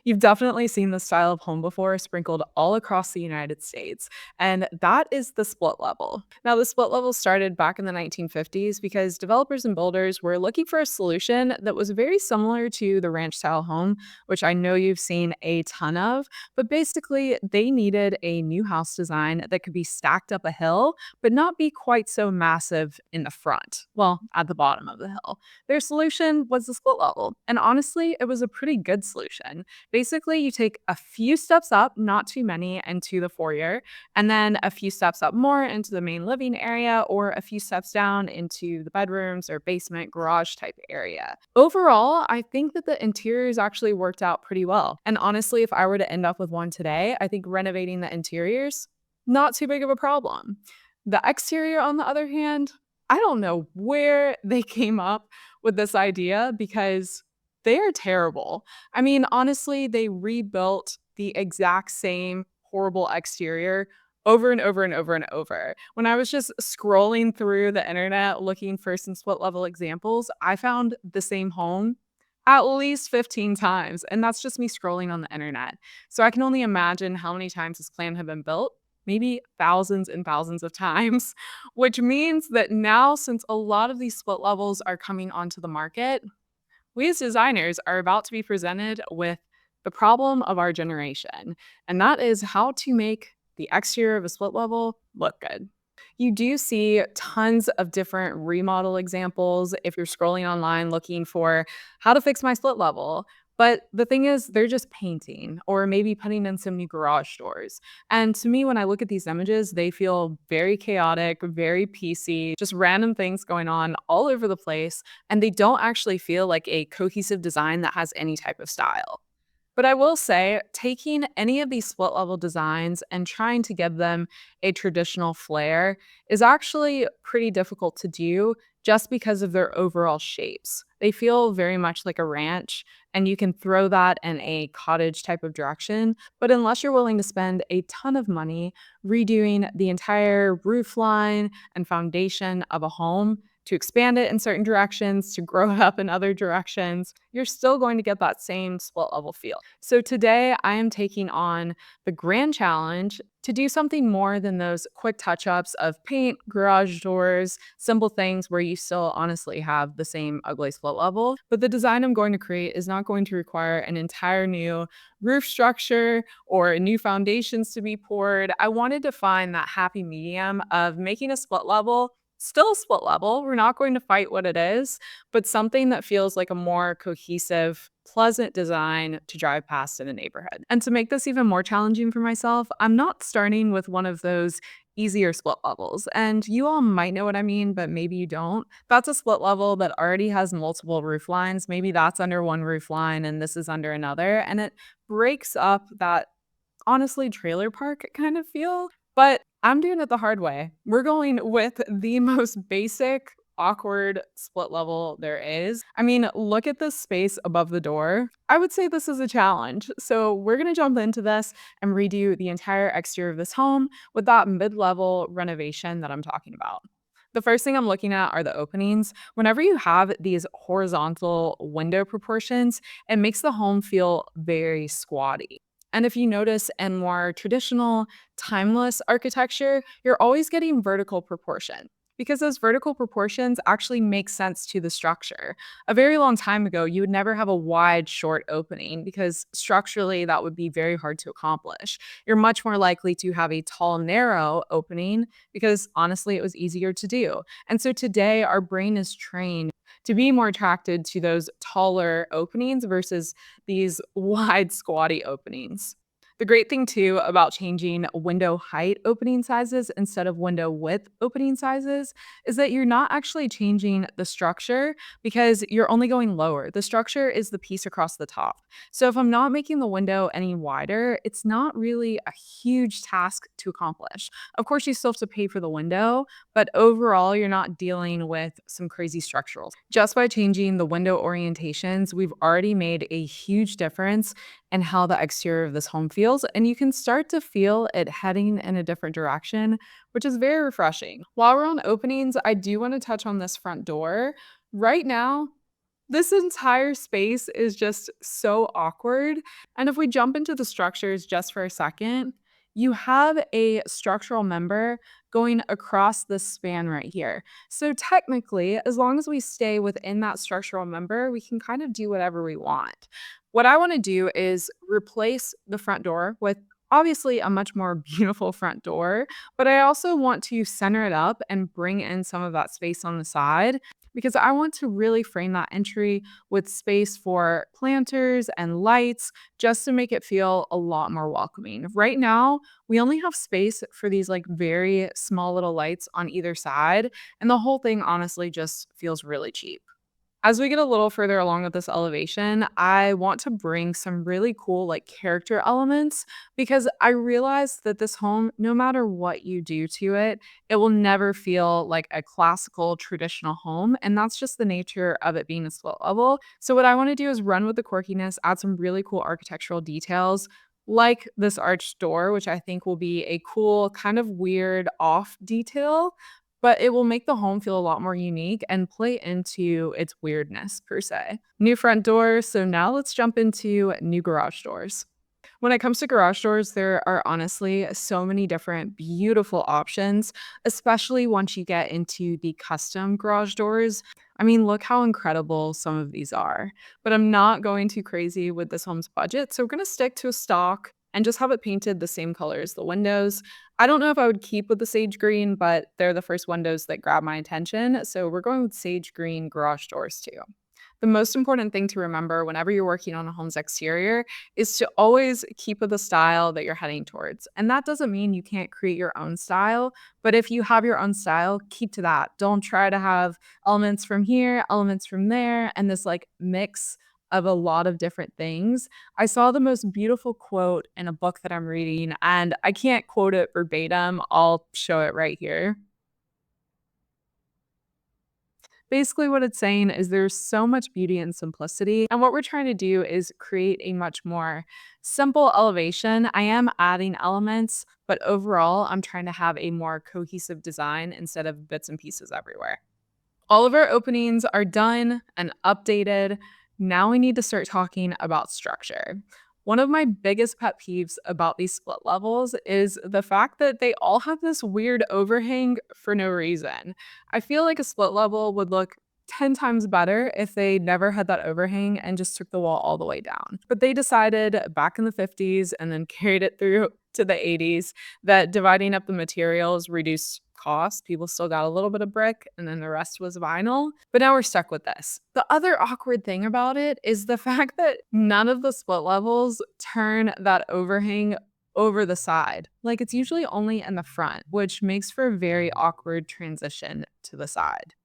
You've definitely seen this style of home before sprinkled all across the United States, and that is the split level. Now, the split level started back in the 1950s because developers and builders were looking for a solution that was very similar to the ranch style home, which I know you've seen a ton of. But basically, they needed a new house design that could be stacked up a hill, but not be quite so massive in the front. Well, at the bottom of the hill. Their solution was the split level, and honestly, it was a pretty good solution. Basically, you take a few steps up, not too many, into the foyer, and then a few steps up more into the main living area, or a few steps down into the bedrooms or basement garage type area. Overall, I think that the interiors actually worked out pretty well. And honestly, if I were to end up with one today, I think renovating the interiors, not too big of a problem. The exterior, on the other hand, I don't know where they came up with this idea because they are terrible. I mean, honestly, they rebuilt the exact same horrible exterior over and over and over and over. When I was just scrolling through the internet looking for some split level examples, I found the same home at least 15 times. And that's just me scrolling on the internet. So I can only imagine how many times this plan had been built. Maybe thousands and thousands of times, which means that now, since a lot of these split levels are coming onto the market, we as designers are about to be presented with the problem of our generation, and that is how to make the exterior of a split level look good. You do see tons of different remodel examples if you're scrolling online looking for how to fix my split level. But the thing is, they're just painting or maybe putting in some new garage doors. And to me, when I look at these images, they feel very chaotic, very PC, just random things going on all over the place. And they don't actually feel like a cohesive design that has any type of style. But I will say, taking any of these split level designs and trying to give them a traditional flair is actually pretty difficult to do just because of their overall shapes. They feel very much like a ranch, and you can throw that in a cottage type of direction. But unless you're willing to spend a ton of money redoing the entire roof line and foundation of a home, to expand it in certain directions, to grow it up in other directions, you're still going to get that same split level feel. So today I am taking on the grand challenge to do something more than those quick touch ups of paint, garage doors, simple things where you still honestly have the same ugly split level. But the design I'm going to create is not going to require an entire new roof structure or new foundations to be poured. I wanted to find that happy medium of making a split level still a split level. We're not going to fight what it is, but something that feels like a more cohesive, pleasant design to drive past in a neighborhood. And to make this even more challenging for myself, I'm not starting with one of those easier split levels. And you all might know what I mean, but maybe you don't. That's a split level that already has multiple roof lines. Maybe that's under one roof line and this is under another. And it breaks up that honestly trailer park kind of feel, but I'm doing it the hard way. We're going with the most basic, awkward split level there is. I mean, look at the space above the door. I would say this is a challenge. So we're going to jump into this and redo the entire exterior of this home with that mid-level renovation that I'm talking about. The first thing I'm looking at are the openings. Whenever you have these horizontal window proportions, it makes the home feel very squatty. And if you notice in more traditional, timeless architecture, you're always getting vertical proportion because those vertical proportions actually make sense to the structure. A very long time ago, you would never have a wide, short opening because structurally that would be very hard to accomplish. You're much more likely to have a tall, narrow opening because honestly, it was easier to do. And so today, our brain is trained to be more attracted to those taller openings versus these wide, squatty openings. The great thing too about changing window height opening sizes instead of window width opening sizes is that you're not actually changing the structure because you're only going lower. The structure is the piece across the top. So if I'm not making the window any wider, it's not really a huge task to accomplish. Of course, you still have to pay for the window, but overall, you're not dealing with some crazy structural. Just by changing the window orientations, we've already made a huge difference and how the exterior of this home feels. And you can start to feel it heading in a different direction, which is very refreshing. While we're on openings, I do want to touch on this front door. Right now, This entire space is just so awkward. And if we jump into the structures just for a second, you have a structural member going across this span right here. So technically, as long as we stay within that structural member, we can kind of do whatever we want. What I want to do is replace the front door with obviously a much more beautiful front door, but I also want to center it up and bring in some of that space on the side because I want to really frame that entry with space for planters and lights just to make it feel a lot more welcoming. Right now, we only have space for these like very small little lights on either side, and the whole thing honestly just feels really cheap. As we get a little further along with this elevation, I want to bring some really cool like character elements because I realize that this home, no matter what you do to it, it will never feel like a classical traditional home. And that's just the nature of it being a split level. So what I want to do is run with the quirkiness, add some really cool architectural details like this arched door, which I think will be a cool, kind of weird off detail, but it will make the home feel a lot more unique and play into its weirdness per se. New front door, so now let's jump into new garage doors. When it comes to garage doors, there are honestly so many different beautiful options, especially once you get into the custom garage doors. I mean, look how incredible some of these are. But I'm not going too crazy with this home's budget, so we're going to stick to a stock and just have it painted the same color as the windows. I don't know if I would keep with the sage green, but they're the first windows that grab my attention, so we're going with sage green garage doors too. The most important thing to remember whenever you're working on a home's exterior is to always keep with the style that you're heading towards. And that doesn't mean you can't create your own style, but if you have your own style, keep to that. Don't try to have elements from here, elements from there, and this like mix of a lot of different things. I saw the most beautiful quote in a book that I'm reading, and I can't quote it verbatim. I'll show it right here. Basically, what it's saying is there's so much beauty and simplicity. And what we're trying to do is create a much more simple elevation. I am adding elements, but overall, I'm trying to have a more cohesive design instead of bits and pieces everywhere. All of our openings are done and updated. Now we need to start talking about structure. One of my biggest pet peeves about these split levels is the fact that they all have this weird overhang for no reason. I feel like a split level would look 10 times better if they never had that overhang and just took the wall all the way down. But they decided back in the 50s and then carried it through to the 80s that dividing up the materials reduced cost. People still got a little bit of brick and then the rest was vinyl. But now we're stuck with this. The other awkward thing about it is the fact that none of the split levels turn that overhang over the side. Like it's usually only in the front, which makes for a very awkward transition to the side.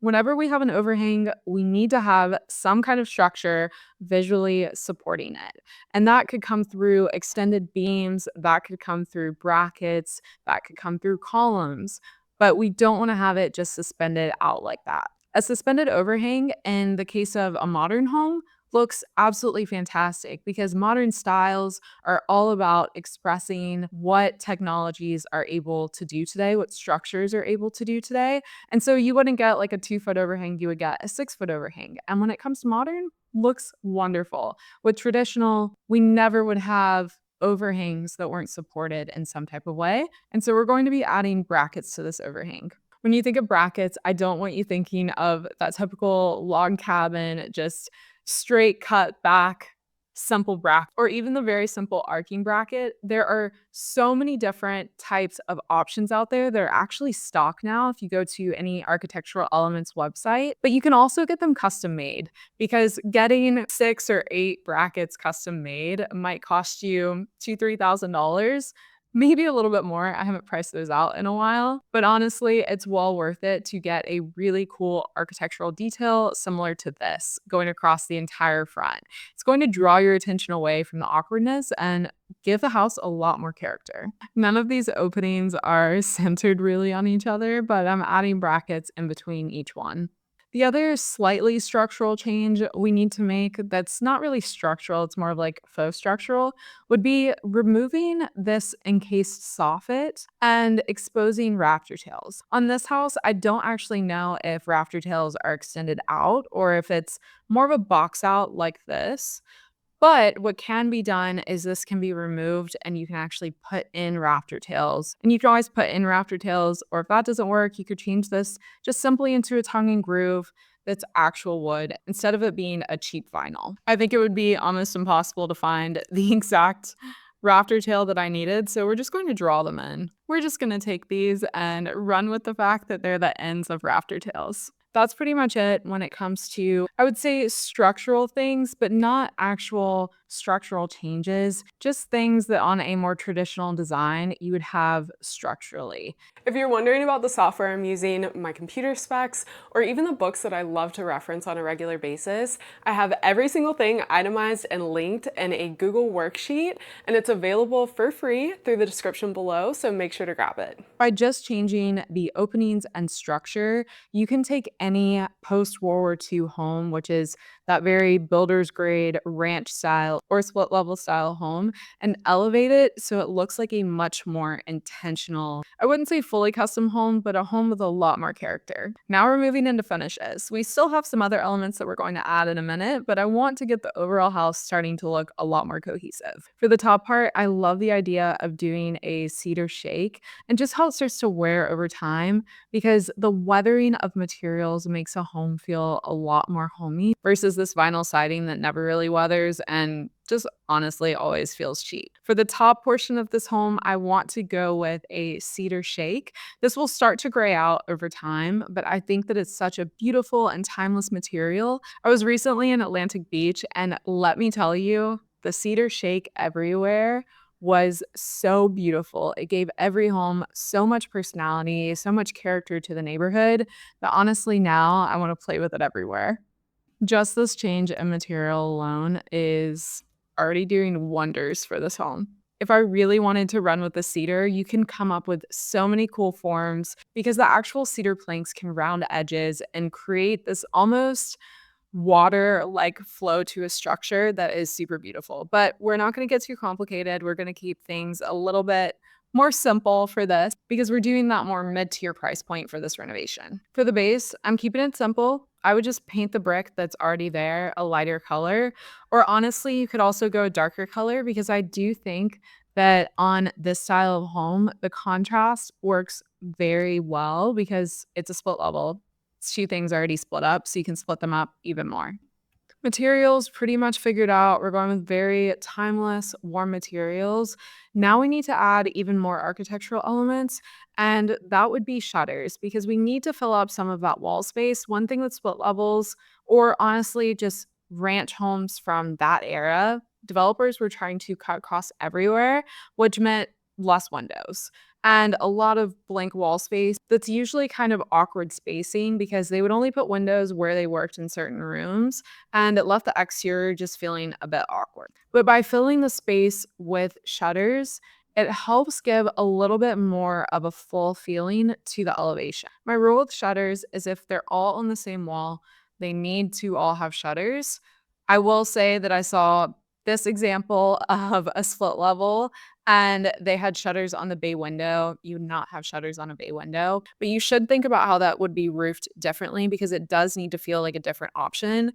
Whenever we have an overhang, we need to have some kind of structure visually supporting it. And that could come through extended beams, that could come through brackets, that could come through columns, but we don't want to have it just suspended out like that. A suspended overhang, in the case of a modern home, looks absolutely fantastic because modern styles are all about expressing what technologies are able to do today, what structures are able to do today. And so you wouldn't get like a 2 foot overhang, you would get a 6 foot overhang. And when it comes to modern, looks wonderful. With traditional, we never would have overhangs that weren't supported in some type of way. And so we're going to be adding brackets to this overhang. When you think of brackets, I don't want you thinking of that typical log cabin, just straight cut back simple bracket, or even the very simple arcing bracket. There are so many different types of options out there that are actually stock now if you go to any architectural elements website, but you can also get them custom made because getting 6 or 8 brackets custom made might cost you $2,000 to $3,000, maybe a little bit more. I haven't priced those out in a while, but honestly, it's well worth it to get a really cool architectural detail similar to this going across the entire front. It's going to draw your attention away from the awkwardness and give the house a lot more character. None of these openings are centered really on each other, but I'm adding brackets in between each one. The other slightly structural change we need to make that's not really structural, it's more of like faux structural, would be removing this encased soffit and exposing rafter tails. On this house, I don't actually know if rafter tails are extended out or if it's more of a box out like this. But what can be done is this can be removed and you can actually put in rafter tails. And you can always put in rafter tails, or if that doesn't work, you could change this just simply into a tongue and groove that's actual wood instead of it being a cheap vinyl. I think it would be almost impossible to find the exact rafter tail that I needed, so we're just going to draw them in. We're just going to take these and run with the fact that they're the ends of rafter tails. That's pretty much it when it comes to, I would say, structural things, but not actual structural changes, just things that on a more traditional design you would have structurally. If you're wondering about the software I'm using, my computer specs, or even the books that I love to reference on a regular basis, I have every single thing itemized and linked in a Google worksheet, and it's available for free through the description below, so make sure to grab it. By just changing the openings and structure, you can take any post-World War II home, which is that very builder's grade ranch style or split level style home, and elevate it so it looks like a much more intentional, I wouldn't say fully custom home, but a home with a lot more character. Now we're moving into finishes. We still have some other elements that we're going to add in a minute, but I want to get the overall house starting to look a lot more cohesive. For the top part, I love the idea of doing a cedar shake and just how it starts to wear over time, because the weathering of materials makes a home feel a lot more homey versus this vinyl siding that never really weathers and just honestly always feels cheap. For the top portion of this home, I want to go with a cedar shake. This will start to gray out over time, but I think that it's such a beautiful and timeless material. I was recently in Atlantic Beach, and let me tell you, the cedar shake everywhere was so beautiful. It gave every home so much personality, so much character to the neighborhood that honestly now I want to play with it everywhere. Just this change in material alone is already doing wonders for this home. If I really wanted to run with the cedar, you can come up with so many cool forms because the actual cedar planks can round edges and create this almost water-like flow to a structure that is super beautiful. But we're not gonna get too complicated. We're gonna keep things a little bit more simple for this because we're doing that more mid-tier price point for this renovation. For the base, I'm keeping it simple. I would just paint the brick that's already there a lighter color, or honestly, you could also go a darker color because I do think that on this style of home, the contrast works very well because it's a split level. Two things already split up, so you can split them up even more. Materials pretty much figured out. We're going with very timeless, warm materials. Now we need to add even more architectural elements, and that would be shutters because we need to fill up some of that wall space. One thing with split levels, or honestly, just ranch homes from that era, developers were trying to cut costs everywhere, which meant less windows and a lot of blank wall space that's usually kind of awkward spacing because they would only put windows where they worked in certain rooms, and it left the exterior just feeling a bit awkward. But by filling the space with shutters, it helps give a little bit more of a full feeling to the elevation. My rule with shutters is if they're all on the same wall, they need to all have shutters. I will say that I saw this example of a split level and they had shutters on the bay window. You would not have shutters on a bay window, but you should think about how that would be roofed differently because it does need to feel like a different option.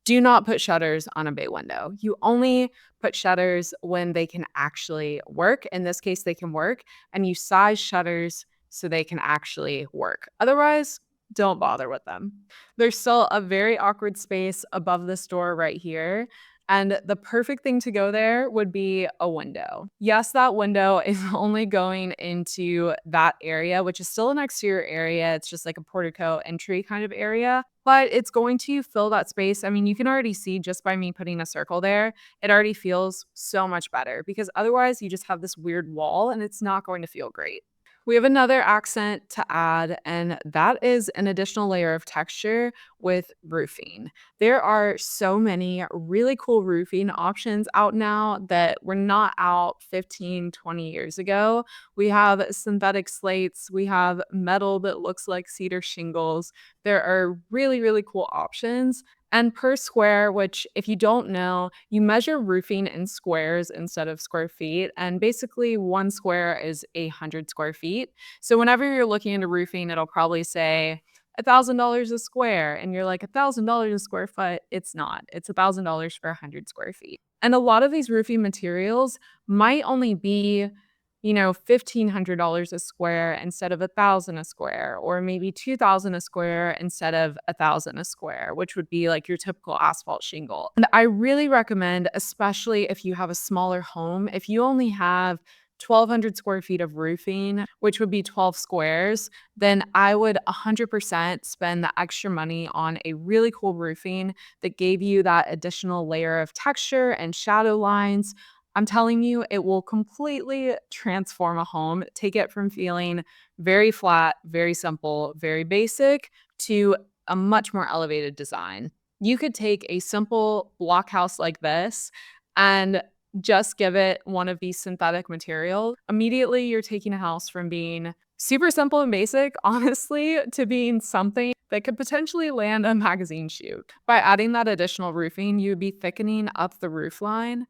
Do not put shutters on a bay window. You only put shutters when they can actually work. In this case, they can work, and you size shutters so they can actually work. Otherwise, don't bother with them. There's still a very awkward space above this door right here. And the perfect thing to go there would be a window. Yes, that window is only going into that area, which is still an exterior area. It's just like a portico entry kind of area, but it's going to fill that space. I mean, you can already see just by me putting a circle there, it already feels so much better because otherwise you just have this weird wall and it's not going to feel great. We have another accent to add, and that is an additional layer of texture with roofing. There are so many really cool roofing options out now that were not out 15, 20 years ago. We have synthetic slates, we have metal that looks like cedar shingles. There are really, really cool options. And per square, which if you don't know, you measure roofing in squares instead of square feet. And basically, one square is 100 square feet. So whenever you're looking into roofing, it'll probably say $1,000 a square. And you're like, $1,000 a square foot. It's not, it's $1,000 for 100 square feet. And a lot of these roofing materials might only be $1,500 a square instead of 1,000 a square, or maybe 2,000 a square instead of 1,000 a square, which would be like your typical asphalt shingle. And I really recommend, especially if you have a smaller home, if you only have 1,200 square feet of roofing, which would be 12 squares, then I would 100% spend the extra money on a really cool roofing that gave you that additional layer of texture and shadow lines. I'm telling you, it will completely transform a home, take it from feeling very flat, very simple, very basic to a much more elevated design. You could take a simple block house like this and just give it one of these synthetic materials. Immediately, you're taking a house from being super simple and basic, honestly, to being something that could potentially land a magazine shoot. By adding that additional roofing, you'd be thickening up the roof line,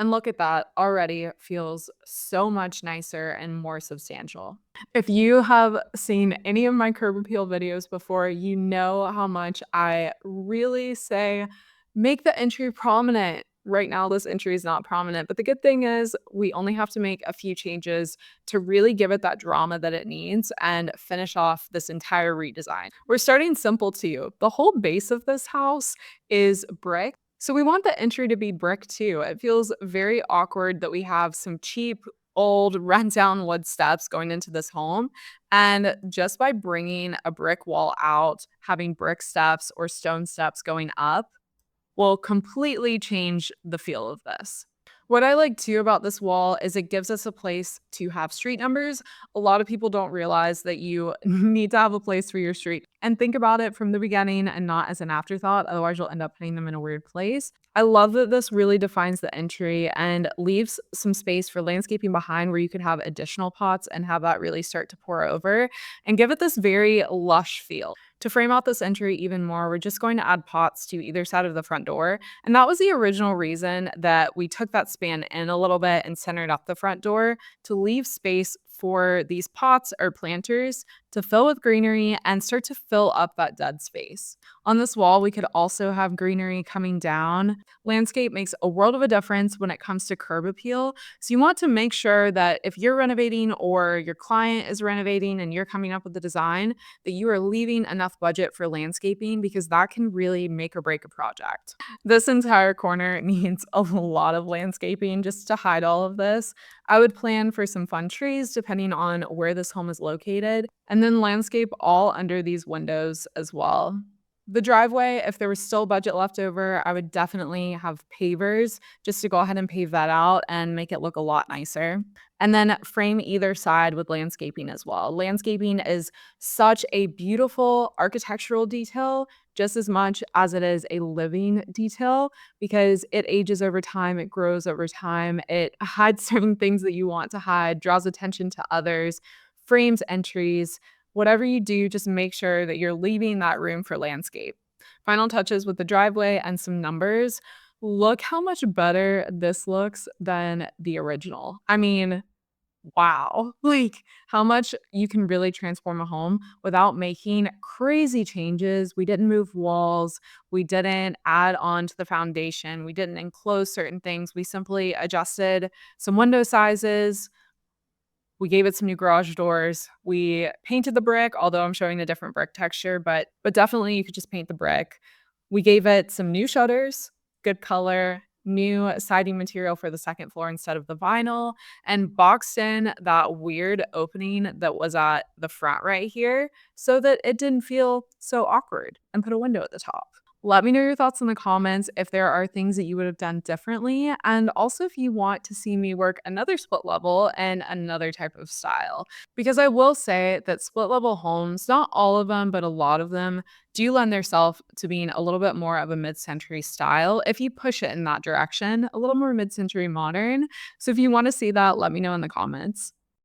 and look at that, already feels so much nicer and more substantial. If you have seen any of my curb appeal videos before, you know how much I really say make the entry prominent. Right now, this entry is not prominent, but the good thing is we only have to make a few changes to really give it that drama that it needs and finish off this entire redesign. We're starting simple too. The whole base of this house is brick. So we want the entry to be brick too. It feels very awkward that we have some cheap, old, rundown wood steps going into this home. And just by bringing a brick wall out, having brick steps or stone steps going up, will completely change the feel of this. What I like too about this wall is it gives us a place to have street numbers. A lot of people don't realize that you need to have a place for your street and think about it from the beginning and not as an afterthought. Otherwise, you'll end up putting them in a weird place. I love that this really defines the entry and leaves some space for landscaping behind where you could have additional pots and have that really start to pour over and give it this very lush feel. To frame out this entry even more, we're just going to add pots to either side of the front door. And that was the original reason that we took that span in a little bit and centered up the front door to leave space for these pots or planters to fill with greenery and start to fill up that dead space. On this wall, we could also have greenery coming down. Landscape makes a world of a difference when it comes to curb appeal. So you want to make sure that if you're renovating or your client is renovating and you're coming up with the design, that you are leaving enough budget for landscaping because that can really make or break a project. This entire corner needs a lot of landscaping just to hide all of this. I would plan for some fun trees depending on where this home is located, and then landscape all under these windows as well. The driveway, if there was still budget left over, I would definitely have pavers just to go ahead and pave that out and make it look a lot nicer. And then frame either side with landscaping as well. Landscaping is such a beautiful architectural detail, just as much as it is a living detail, because it ages over time, it grows over time, it hides certain things that you want to hide, draws attention to others, frames entries. Whatever you do, just make sure that you're leaving that room for landscape. Final touches with the driveway and some numbers. Look how much better this looks than the original. I mean, wow. Like how much you can really transform a home without making crazy changes. We didn't move walls. We didn't add on to the foundation. We didn't enclose certain things. We simply adjusted some window sizes. We gave it some new garage doors. We painted the brick, although I'm showing a different brick texture, but definitely you could just paint the brick. We gave it some new shutters, good color, new siding material for the second floor instead of the vinyl, and boxed in that weird opening that was at the front right here so that it didn't feel so awkward, and put a window at the top. Let me know your thoughts in the comments if there are things that you would have done differently, and also if you want to see me work another split level and another type of style. Because I will say that split level homes, not all of them, but a lot of them, do lend themselves to being a little bit more of a mid century style if you push it in that direction, a little more mid century modern. So if you want to see that, let me know in the comments.